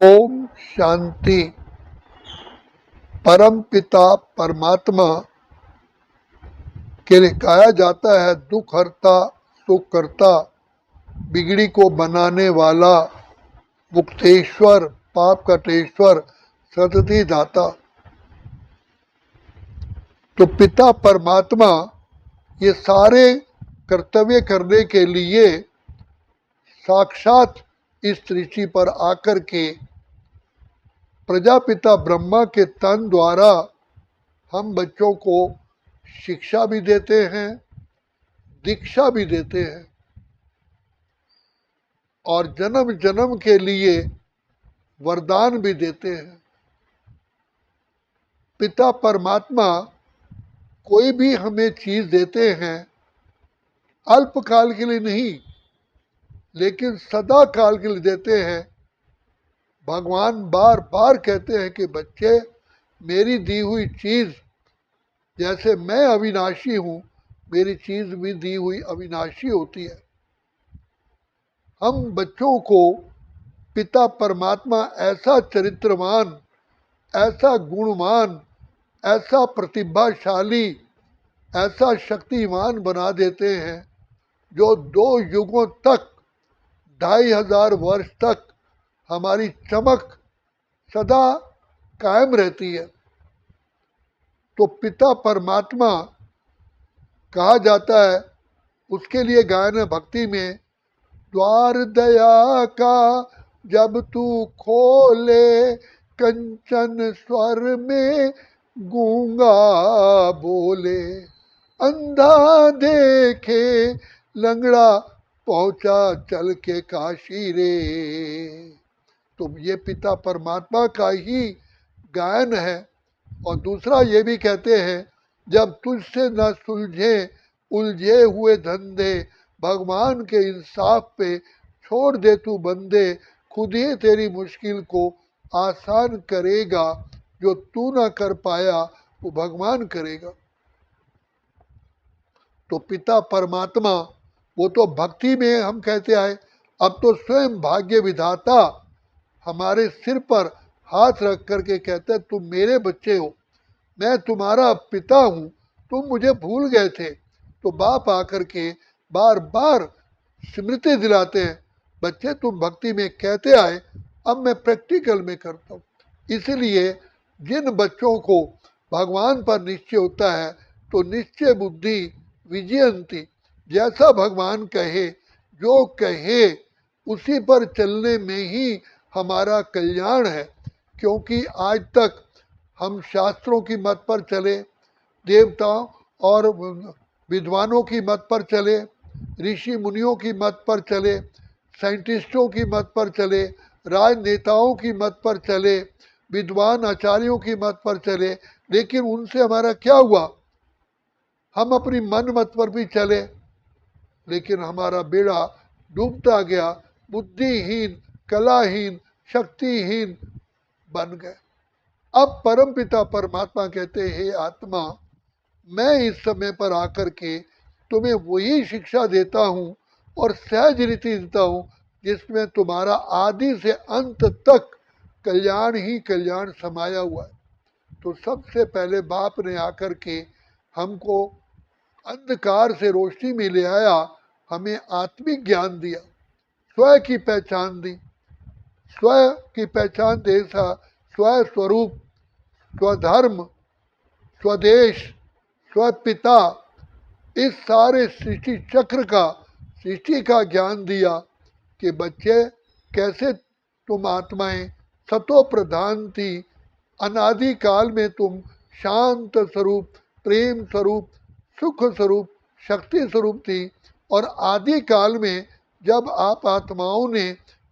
ओम शांति। परम पिता परमात्मा के लिए कहा जाता है दुख हरता सुख करता, बिगड़ी को बनाने वाला, मुक्तेश्वर पाप कटेश्वर, सतति दाता। तो पिता परमात्मा ये सारे कर्तव्य करने के लिए साक्षात इस सृष्टि पर आकर के प्रजापिता ब्रह्मा के तन द्वारा हम बच्चों को शिक्षा भी देते हैं, दीक्षा भी देते हैं और जन्म जन्म के लिए वरदान भी देते हैं। पिता परमात्मा कोई भी हमें चीज देते हैं अल्पकाल के लिए नहीं, लेकिन सदा काल के लिए देते हैं। भगवान बार बार कहते हैं कि बच्चे, मेरी दी हुई चीज, जैसे मैं अविनाशी हूं, मेरी चीज भी दी हुई अविनाशी होती है। हम बच्चों को पिता परमात्मा ऐसा चरित्रवान, ऐसा गुणवान, ऐसा प्रतिभाशाली, ऐसा शक्तिवान बना देते हैं जो 2 युगों तक, 2500 वर्ष तक हमारी चमक सदा कायम रहती है। तो पिता परमात्मा कहा जाता है, उसके लिए गायन भक्ति में, द्वार दया का जब तू खोले, कंचन स्वर में गूंगा बोले, अंधा देखे लंगड़ा पहुंचा चल के काशी रे। तो ये पिता परमात्मा का ही गायन है। और दूसरा ये भी कहते हैं, जब तुझसे न सुलझे उलझे हुए धंधे, भगवान के इंसाफ पे छोड़ दे तू बंदे, खुद ही तेरी मुश्किल को आसान करेगा, जो तू ना कर पाया वो भगवान करेगा। तो पिता परमात्मा वो तो भक्ति में हम कहते आए, अब तो स्वयं भाग्य विधाता हमारे सिर पर हाथ रख करके कहते हैं, तुम मेरे बच्चे हो, मैं तुम्हारा पिता हूं, तुम मुझे भूल गए थे। तो बाप आकर के बार बार स्मृति दिलाते हैं, बच्चे तुम भक्ति में कहते आए, अब मैं प्रैक्टिकल में करता हूँ। इसलिए जिन बच्चों को भगवान पर निश्चय होता है, तो निश्चय बुद्धि विजयंती, जैसा भगवान कहे, जो कहे उसी पर चलने में ही हमारा कल्याण है। क्योंकि आज तक हम शास्त्रों की मत पर चले, देवताओं और विद्वानों की मत पर चले, ऋषि मुनियों की मत पर चले, साइंटिस्टों की मत पर चले, राजनेताओं की मत पर चले, विद्वान आचार्यों की मत पर चले, लेकिन उनसे हमारा क्या हुआ? हम अपनी मन मत पर भी चले, लेकिन हमारा बेड़ा डूबता गया, बुद्धिहीन, कलाहीन, शक्तिहीन बन गए। अब परमपिता परमात्मा कहते हैं, हे आत्मा, मैं इस समय पर आकर के तुम्हें वही शिक्षा देता हूँ और सहज रीति देता हूँ जिसमें तुम्हारा आदि से अंत तक कल्याण ही कल्याण समाया हुआ है। तो सबसे पहले बाप ने आकर के हमको अंधकार से रोशनी में ले आया, हमें आत्मिक ज्ञान दिया, स्व की पहचान दी। स्व की पहचान जैसा स्व स्वरूप, स्वधर्म, स्वदेश, स्वपिता, इस सारे सृष्टि चक्र का, सृष्टि का ज्ञान दिया कि बच्चे कैसे तुम आत्माएं सतो प्रधान थी, अनादि काल में तुम शांत स्वरूप, प्रेम स्वरूप, सुख स्वरूप, शक्ति स्वरूप थी, और आदि काल में जब आप आत्माओं ने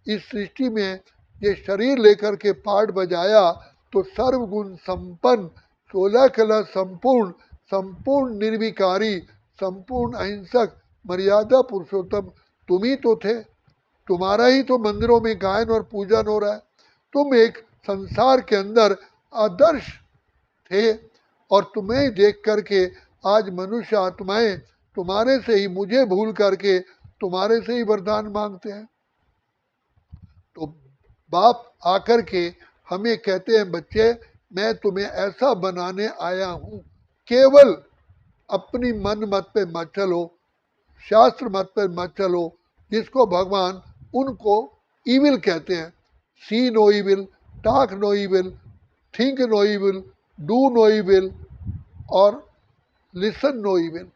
इस सृष्टि में ये शरीर लेकर के पाठ बजाया, तो सर्वगुण संपन्न, 16 कला संपूर्ण, संपूर्ण निर्विकारी, संपूर्ण अहिंसक, मर्यादा पुरुषोत्तम तुम ही तो थे। तुम्हारा ही तो मंदिरों में गायन और पूजन हो रहा है। तुम एक संसार के अंदर आदर्श थे, और तुम्हें देख करके आज मनुष्य आत्माएं तुम्हारे से ही, मुझे भूल करके तुम्हारे से ही वरदान मांगते हैं। तो बाप आकर के हमें कहते हैं, बच्चे मैं तुम्हें ऐसा बनाने आया हूँ, केवल अपनी मन मत पे मत चलो, शास्त्र मत पे मत चलो, जिसको भगवान उनको ईविल कहते हैं। See no evil, talk no evil, think no evil, do no evil और लिसन नो ईविल।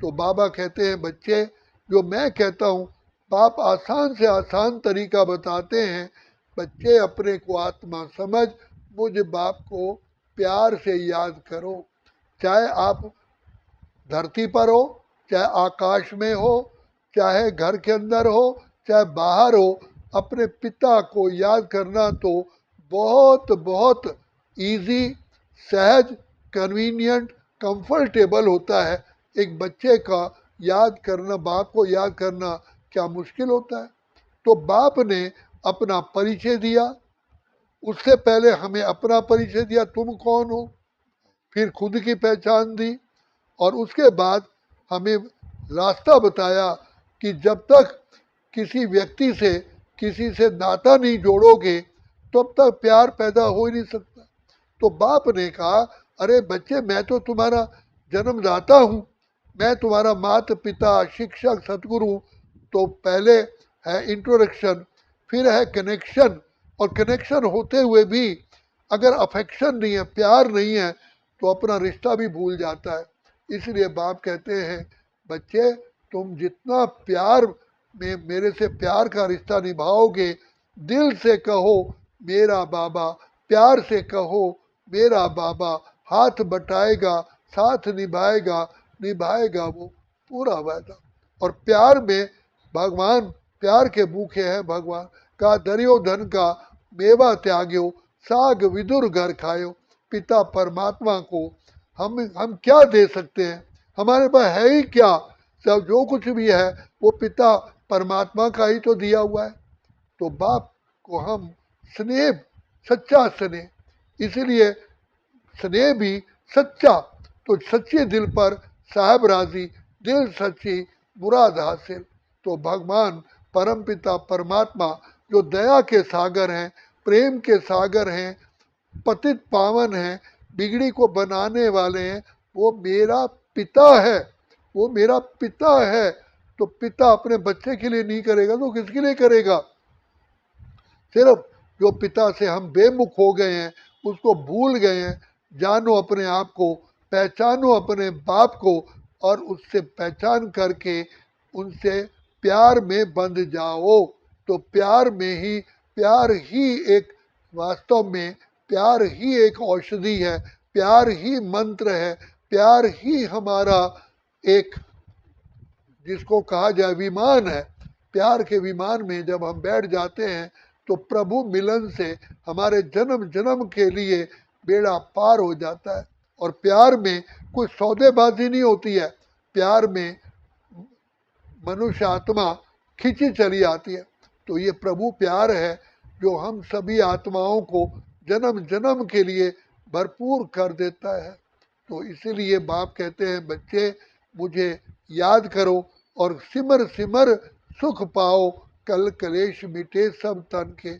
तो बाबा कहते हैं, बच्चे जो मैं कहता हूँ, बाप आसान से आसान तरीका बताते हैं। बच्चे अपने को आत्मा समझ, मुझ बाप को प्यार से याद करो। चाहे आप धरती पर हो, चाहे आकाश में हो, चाहे घर के अंदर हो, चाहे बाहर हो, अपने पिता को याद करना तो बहुत बहुत इजी, सहज, कन्वीनियंट, कंफर्टेबल होता है। एक बच्चे का याद करना, बाप को याद करना क्या मुश्किल होता है। तो बाप ने अपना परिचय दिया, उससे पहले हमें अपना परिचय दिया, तुम कौन हो, फिर खुद की पहचान दी, और उसके बाद हमें रास्ता बताया कि जब तक किसी व्यक्ति से, किसी से नाता नहीं जोड़ोगे, तब तक प्यार पैदा हो ही नहीं सकता। तो बाप ने कहा, अरे बच्चे मैं तो तुम्हारा जन्मदाता हूँ, मैं तुम्हारा माता पिता शिक्षक सतगुरु। तो पहले है इंट्रोडक्शन, फिर है कनेक्शन, और कनेक्शन होते हुए भी अगर अफेक्शन नहीं है, प्यार नहीं है, तो अपना रिश्ता भी भूल जाता है। इसलिए बाप कहते हैं, बच्चे तुम जितना प्यार में मेरे से प्यार का रिश्ता निभाओगे, दिल से कहो मेरा बाबा, प्यार से कहो मेरा बाबा, हाथ बटाएगा, साथ निभाएगा, निभाएगा वो पूरा वायदा। और प्यार में भगवान प्यार के भूखे हैं। भगवान का दुर्योधन का मेवा त्याग्यो, साग विदुर घर खायो। पिता परमात्मा को हम क्या दे सकते हैं, हमारे पास है ही क्या। सब जो कुछ भी है वो पिता परमात्मा का ही तो दिया हुआ है। तो बाप को हम स्नेह, सच्चा स्नेह, इसीलिए स्नेह भी सच्चा, तो सच्चे दिल पर साहब राजी, दिल सच्ची मुराद हासिल। तो भगवान परमपिता परमात्मा जो दया के सागर हैं, प्रेम के सागर हैं, पतित पावन हैं, बिगड़ी को बनाने वाले हैं, वो मेरा पिता है, वो मेरा पिता है। तो पिता अपने बच्चे के लिए नहीं करेगा तो किसके लिए करेगा। सिर्फ जो पिता से हम बेमुख हो गए हैं, उसको भूल गए हैं, जानो अपने आप को, पहचानो अपने बाप को, और उससे पहचान करके उनसे प्यार में बंध जाओ। तो प्यार में ही, प्यार ही एक, वास्तव में प्यार ही एक औषधि है, प्यार ही मंत्र है, प्यार ही हमारा एक, जिसको कहा जाए विमान है। प्यार के विमान में जब हम बैठ जाते हैं तो प्रभु मिलन से हमारे जन्म जन्म के लिए बेड़ा पार हो जाता है। और प्यार में कोई सौदेबाजी नहीं होती है, प्यार में मनुष्य आत्मा खिंची चली आती है। तो ये प्रभु प्यार है जो हम सभी आत्माओं को जन्म जन्म के लिए भरपूर कर देता है। तो इसीलिए बाप कहते हैं, बच्चे मुझे याद करो और सिमर सिमर सुख पाओ, कल कलेश मिटे सब तन के।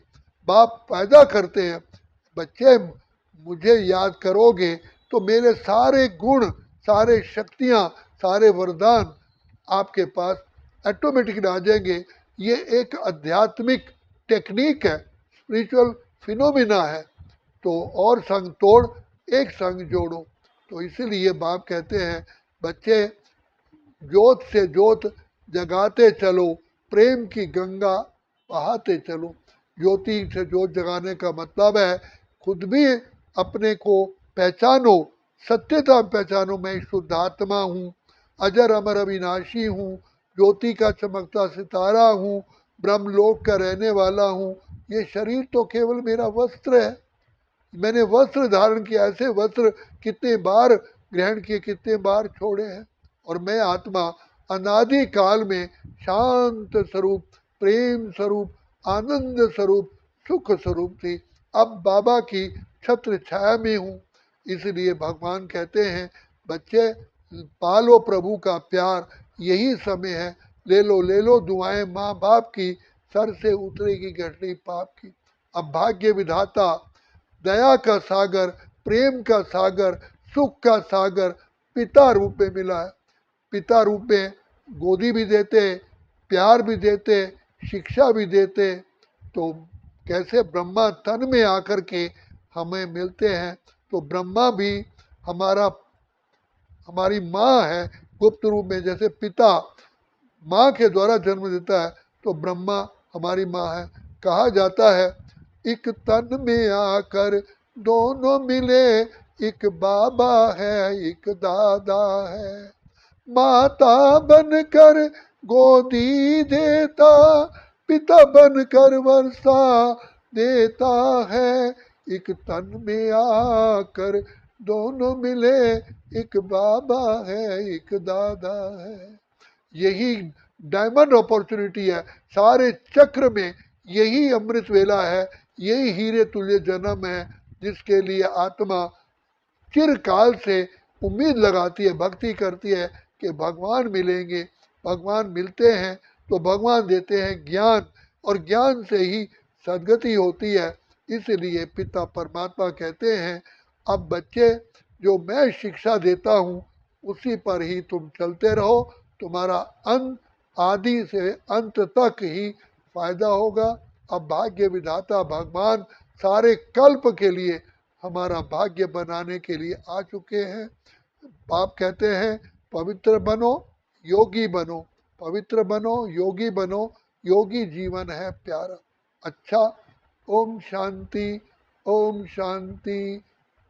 बाप पैदा करते हैं, बच्चे मुझे याद करोगे तो मेरे सारे गुण, सारे शक्तियाँ, सारे वरदान आपके पास ऑटोमेटिक आ जाएंगे। ये एक आध्यात्मिक टेक्निक है, स्पिरिचुअल फिनोमिना है। तो और संग तोड़, एक संग जोड़ो। तो इसीलिए बाप कहते हैं, बच्चे जोत से जोत जगाते चलो, प्रेम की गंगा बहाते चलो। ज्योति से जोत जगाने का मतलब है खुद भी अपने को पहचानो, सत्यता पहचानो, मैं शुद्धात्मा हूँ, अजर अमर अविनाशी हूँ, ज्योति का चमकता सितारा हूँ, ब्रह्मलोक का रहने वाला हूँ। ये शरीर तो केवल मेरा वस्त्र है, मैंने वस्त्र धारण किया, ऐसे वस्त्र कितने बार ग्रहण किए, कितने बार छोड़े हैं। और मैं आत्मा अनादि काल में शांत स्वरूप, प्रेम स्वरूप, आनंद स्वरूप, सुख स्वरूप थी, अब बाबा की छत्र छाया में हूँ। इसलिए भगवान कहते हैं, बच्चे पालो प्रभु का प्यार, यही समय है, ले लो दुआएं माँ बाप की, सर से उतरेगी घटनी पाप की। अब भाग्य विधाता दया का सागर, प्रेम का सागर, सुख का सागर पिता रूप में मिला है। पिता रूप में गोदी भी देते, प्यार भी देते, शिक्षा भी देते। तो कैसे ब्रह्मा तन में आकर के हमें मिलते हैं, तो ब्रह्मा भी हमारा हमारी माँ है गुप्त रूप में। जैसे पिता माँ के द्वारा जन्म देता है, तो ब्रह्मा हमारी माँ है। कहा जाता है एक तन में आकर दोनों मिले, एक बाबा है एक दादा है। माता बनकर गोदी देता, पिता बनकर वर्षा देता है। एक तन में आकर दोनों मिले, एक बाबा है एक दादा है। यही डायमंड अपॉर्चुनिटी है सारे चक्र में। यही अमृत वेला है, यही हीरे तुल्य जन्म है, जिसके लिए आत्मा चिरकाल से उम्मीद लगाती है, भक्ति करती है कि भगवान मिलेंगे। भगवान मिलते हैं तो भगवान देते हैं ज्ञान, और ज्ञान से ही सदगति होती है। इसलिए पिता परमात्मा कहते हैं अब बच्चे जो मैं शिक्षा देता हूँ उसी पर ही तुम चलते रहो, तुम्हारा अंत आदि से अंत तक ही फायदा होगा। अब भाग्य विधाता भगवान सारे कल्प के लिए हमारा भाग्य बनाने के लिए आ चुके हैं। आप कहते हैं पवित्र बनो, योगी बनो, पवित्र बनो, योगी बनो, योगी जीवन है प्यारा। अच्छा, ओम शांति, ओम शांति,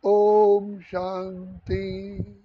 ओम शांति।